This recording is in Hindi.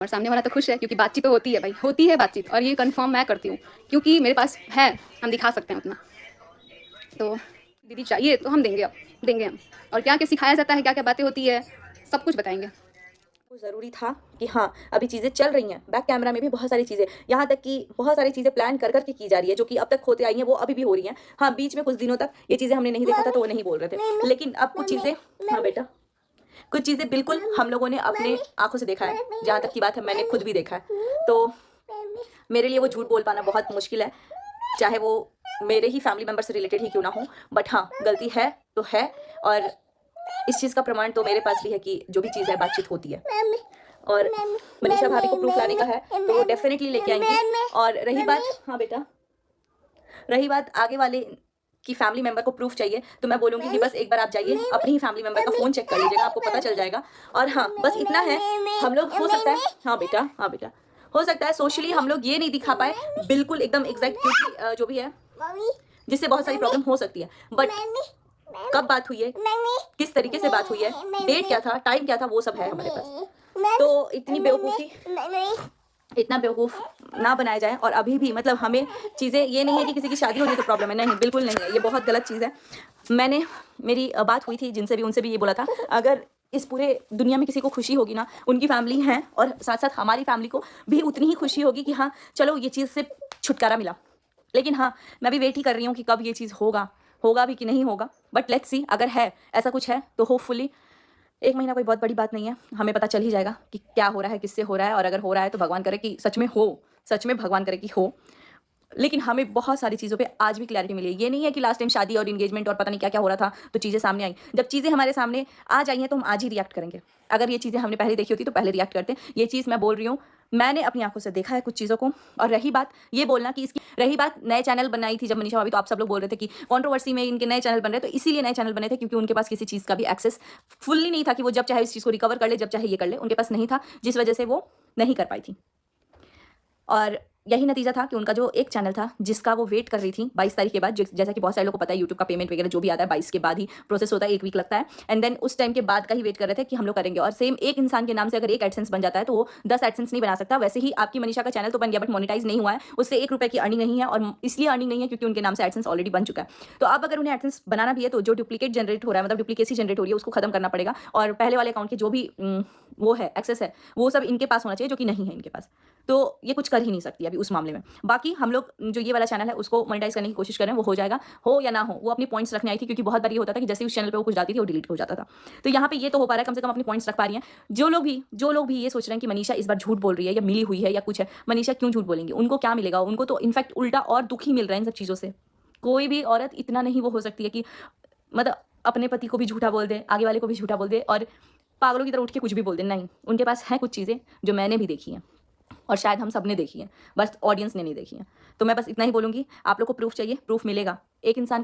और सामने वाला तो खुश है क्योंकि बातचीत तो होती है भाई, होती है बातचीत, और ये कंफर्म मैं करती हूँ क्योंकि मेरे पास है, हम दिखा सकते हैं उतना। तो दीदी चाहिए तो हम देंगे, अब देंगे हम। और क्या क्या सिखाया जाता है, क्या क्या बातें होती है, सब कुछ बताएंगे। ज़रूरी था कि हाँ, अभी चीज़ें चल रही हैं, बैक कैमरा में भी बहुत सारी चीज़ें, यहाँ तक कि बहुत सारी चीज़ें प्लान कर के की जा रही है, जो कि अब तक होते आई हैं, वो अभी भी हो रही हैं। हाँ, बीच में कुछ दिनों तक ये चीज़ें हमने नहीं देखा था, तो वो नहीं बोल रहे थे। लेकिन अब कुछ चीज़ें, हाँ बेटा, कुछ चीज़ें बिल्कुल हम लोगों ने अपने आँखों से देखा है, जहाँ तक की बात है मैंने खुद भी देखा है। तो मेरे लिए वो झूठ बोल पाना बहुत मुश्किल है, चाहे वो मेरे ही फैमिली मेंबर से रिलेटेड ही क्यों ना हो। बट हाँ, गलती है तो है, और इस चीज़ का प्रमाण तो मेरे पास भी है कि जो भी चीज़ है बातचीत होती है। और मनीषा भाभी को प्रूफ लाने का है तो वो डेफिनेटली लेके आएंगी। और रही बात, हाँ बेटा, रही बात आगे वाले की फैमिली मेंबर को प्रूफ चाहिए, तो मैं बोलूँगी कि बस एक बार आप जाइए, अपनी ही फैमिली मेंबर का फ़ोन चेक कर लीजिएगा, आपको पता चल जाएगा। और हाँ, बस इतना है, हम लोग हो सकता है, हाँ बेटा, हाँ बेटा, हो सकता है सोशली हम लोग ये नहीं दिखा पाए बिल्कुल एकदम एग्जैक्ट, क्योंकि जो भी है जिससे बहुत सारी प्रॉब्लम हो सकती है। बट कब बात हुई है, किस तरीके से बात हुई है, डेट क्या था, टाइम क्या था, वो सब है हमारे पास। तो इतना बेवकूफ़ ना बनाया जाए। और अभी भी मतलब हमें चीज़ें, ये नहीं है कि किसी की शादी हो रही है तो प्रॉब्लम है, नहीं, बिल्कुल नहीं है, ये बहुत गलत चीज़ है। मैंने, मेरी बात हुई थी जिनसे भी, उनसे भी ये बोला था, अगर इस पूरे दुनिया में किसी को खुशी होगी ना, उनकी फैमिली है, और साथ साथ हमारी फैमिली को भी उतनी ही खुशी होगी कि हाँ चलो ये चीज़ से छुटकारा मिला। लेकिन हाँ, मैं भी वेट ही कर रही हूँ कि कब ये चीज़ होगा, होगा भी कि नहीं होगा। बट लेट्स सी, अगर है ऐसा कुछ है तो होपफुली 1 महीना कोई बहुत बड़ी बात नहीं है, हमें पता चल ही जाएगा कि क्या हो रहा है, किससे हो रहा है। और अगर हो रहा है तो भगवान करे कि सच में हो, सच में भगवान करे कि हो। लेकिन हमें बहुत सारी चीज़ों पे आज भी क्लैरिटी मिली है। ये नहीं है कि लास्ट टाइम शादी और एंगेजमेंट और पता नहीं क्या-क्या हो रहा था, तो चीज़ें सामने आई। जब चीज़ें हमारे सामने आज आई हैं, तो हम आज ही रिएक्ट करेंगे। अगर ये चीज़ें हमने पहले देखी होती, तो पहले रिएक्ट करते। ये चीज़ मैं बोल रही हूँ, मैंने अपनी आँखों से देखा है कुछ चीज़ों को। और रही बात ये बोलना कि इसकी, रही बात नए चैनल बनाई थी जब मनीषा भाभी, तो आप सब लोग बोल रहे थे कि कंट्रोवर्सी में इनके नए चैनल बन रहे हैं, तो इसीलिए नए चैनल बने थे क्योंकि उनके पास किसी चीज़ का भी एक्सेस फुल्ली नहीं था कि वो जब चाहे इस चीज़ को रिकवर कर ले, जब चाहे ये कर ले। उनके पास नहीं था, जिस वजह से वो नहीं कर पाई थी। और यही नतीजा था कि उनका जो एक चैनल था, जिसका वो वेट कर रही थी 22 तारीख के बाद, जैसा कि बहुत सारे लोगों को पता है, यूट्यूब का पेमेंट वगैरह जो भी आता है 22 के बाद ही प्रोसेस होता है, 1 वीक लगता है। एंड देन उस टाइम के बाद का ही वेट कर रहे थे कि हम लोग करेंगे। और सेम एक इंसान के नाम से अगर एक एडसेंस बन जाता है, तो वो 10 एडसेंस नहीं बना सकता। वैसे ही आपकी मनीषा का चैनल तो बन गया, बट मोनेटाइज नहीं हुआ है, उससे 1 रुपये की अर्निंग नहीं है। और इसलिए अर्निंग नहीं है क्योंकि उनके नाम से एडसेंस ऑलरेडी बन चुका है। तो अब अगर उन्हें एडसेंस बनाना भी है, तो जो डुप्लीकेट जनरेट हो रहा है, मतलब डुप्लीकेसी जनरेट हो रही है, उसको खत्म करना पड़ेगा। और पहले वाले अकाउंट के जो भी वो है, एक्सेस है, वो सब इनके पास होना चाहिए, जो कि नहीं है इनके पास। तो ये कुछ कर ही नहीं सकती अभी उस मामले में। बाकी हम लोग जो ये वाला चैनल है उसको मोनेटाइज करने की कोशिश कर रहे हैं, वो हो जाएगा, हो या ना हो। वो अपनी पॉइंट्स रखने आई थी, क्योंकि बहुत बार ये होता था कि जैसे उस चैनल पे वो कुछ डालती थी, वो डिलीट हो जाता था। तो यहाँ पे ये तो हो पा रहा है, कम से कम अपनी पॉइंट्स रख पा रही हैं। जो लोग भी ये सोच रहे हैं कि मनीषा इस बार झूठ बोल रही है, या मिली हुई है, या कुछ है, मनीषा क्यों झूठ बोलेंगे, उनको क्या मिलेगा? उनको तो इनफैक्ट उल्टा और दुख ही मिल रहा है इन सब चीज़ों से। कोई भी औरत इतना नहीं वो हो सकती है कि मतलब अपने पति को भी झूठा बोल दे, आगे वाले को भी झूठा बोल दे, और पागलों की तरह उठ के कुछ भी बोल दे। नहीं, उनके पास है कुछ चीज़ें जो मैंने भी देखी हैं, और शायद हम सब ने देखी है, बस ऑडियंस ने नहीं देखी है। तो मैं बस इतना ही बोलूँगी, आप लोग को प्रूफ चाहिए, प्रूफ मिलेगा। एक इंसान